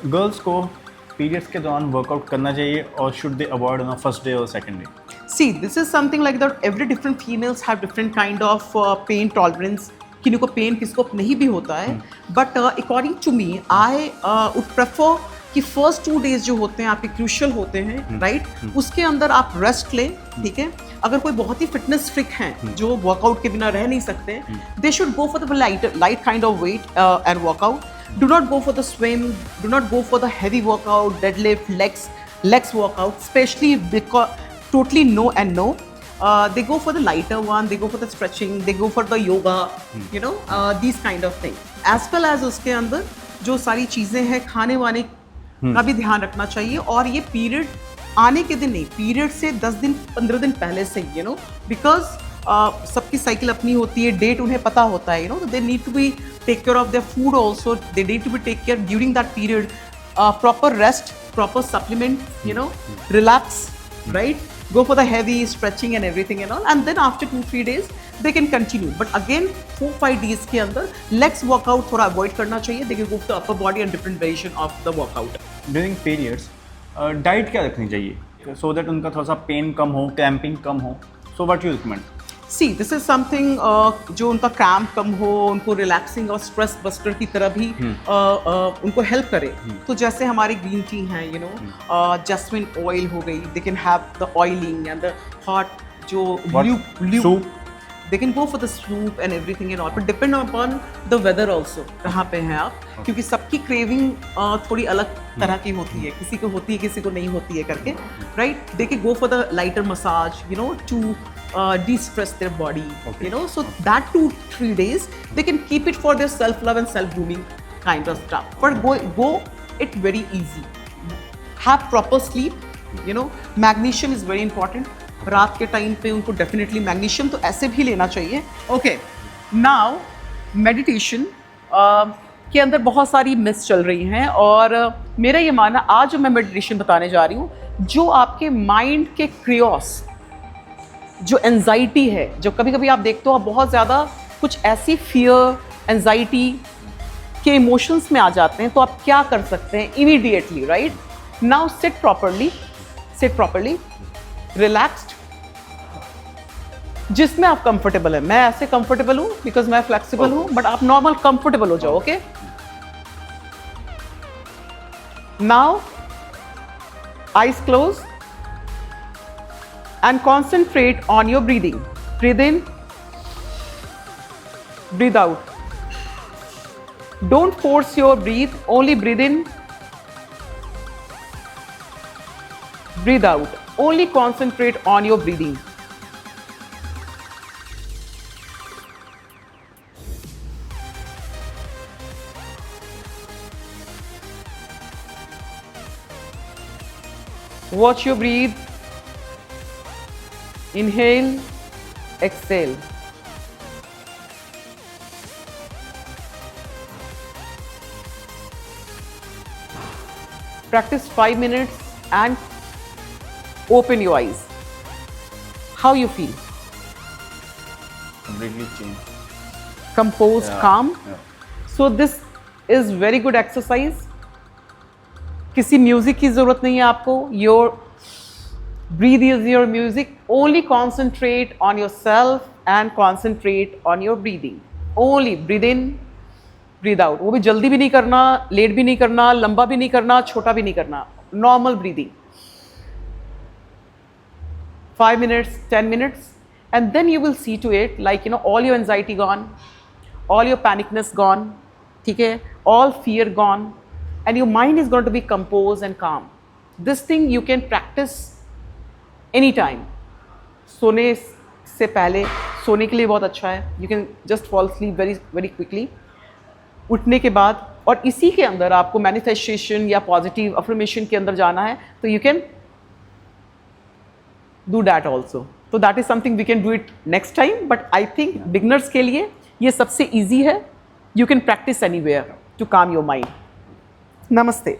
Girls को periods के दौरान वर्कआउट करना चाहिए और should they avoid on first day और second day? See, this is something like that. Every different females have different kind of pain tolerance. किन्हीं को पेन किसको नहीं भी होता है. But according to me I would prefer कि first 2 days जो होते हैं आपके क्रूशियल होते हैं, राइट? उसके अंदर आप रेस्ट लें, ठीक है? अगर कोई बहुत ही फिटनेस फ्रिक हैं जो वर्कआउट के बिना रह नहीं सकते, they should go for the light kind of weight and workout. Do not go for the swim, do not go for the heavy workout, deadlift, legs workout, especially because totally no and no. They go for the lighter one, they go for the stretching, they go for the yoga, you know, these kind of things. As well as उसके अंदर जो सारी चीज़ें हैं खाने वाने का भी ध्यान रखना चाहिए. और ये पीरियड आने के दिन नहीं, पीरियड से 10 दिन 15 दिन पहले से, you know, because सबकी साइकिल अपनी होती है, डेट उन्हें पता होता है, you know, they need to be take care of their food also, they need to be take care during that period, proper rest, proper supplement, you know, relax, right, go for the heavy stretching and everything and all, and then after 2-3 days they can continue. But again 4-5 days के अंदर legs workout थोड़ा avoid करना चाहिए. they can go to the upper body and different variation of the workout. During periods diet क्या रखनी चाहिए so that उनका थोड़ा सा पेन कम हो, क्रैम्पिंग कम हो? So what you recommend? See this is something जो उनका क्रैम्प कम हो, उनको रिलैक्सिंग और स्ट्रेस बस्टर की तरह भी उनको हेल्प करे. तो जैसे हमारी ग्रीन टी है, यू नो, जैस्मिन ऑयल हो गई, they can have the oiling and the hot जो soup. they can go for the soup and everything and all, but depend upon the weather also, कहाँ पे हैं आप, क्योंकि सबकी craving थोड़ी अलग तरह की होती है, किसी को होती है किसी को नहीं होती है करके, right? They can go for the lighter massage, you know, to de-stress their body, you know, so that 2-3 days they can keep it for their self-love and self-grooming kind of stuff, but go it very easy. Have proper sleep, you know, magnesium is very important. रात के time पे उनको definitely magnesium तो ऐसे भी लेना चाहिए. Okay, now meditation के अंदर बहुत सारी मिस चल रही हैं, और मेरा ये मानना, आज जो मैं मेडिटेशन बताने जा रही हूँ, जो आपके माइंड के क्रियोस, जो एंजाइटी है, जो कभी कभी आप देखते हो आप बहुत ज़्यादा कुछ ऐसी फियर, एंजाइटी के इमोशंस में आ जाते हैं, तो आप क्या कर सकते हैं immediately, right? Now sit properly, relaxed, जिसमें आप कंफर्टेबल है. मैं ऐसे कंफर्टेबल हूं बिकॉज मैं फ्लेक्सिबल हूं, बट आप नॉर्मल कंफर्टेबल हो जाओ. Okay, now eyes close and concentrate on your breathing. Breathe in, breathe out. Don't force your breathe, only breathe in, breathe out. Only concentrate on your breathing. Watch your breathe. Inhale, exhale. Practice 5 minutes and open your eyes. How you feel? Completely changed. Composed, calm. So this is very good exercise. किसी music की जरूरत नहीं है आपको. Your breathe is your music. Only concentrate on yourself and concentrate on your breathing. Only breathe in, breathe out. वो भी जल्दी भी नहीं करना, लेट भी नहीं करना, लंबा भी नहीं करना, छोटा भी नहीं करना. Normal breathing. 5 minutes, 10 minutes, and then you will see to it, like, you know, all your anxiety gone, all your panicness gone, ठीक है, all fear gone, and your mind is going to be composed and calm. This thing you can practice anytime. सोने से पहले, सोने के लिए बहुत अच्छा है. You can just fall asleep very very quickly. उठने के बाद, और इसी के अंदर आपको मैनिफेस्टेशन या पॉजिटिव अफर्मेशन के अंदर जाना है, तो you can do that also. So that is something we can do it next time, but I think beginners के लिए ये सबसे easy है. You can practice anywhere to calm your mind. Namaste.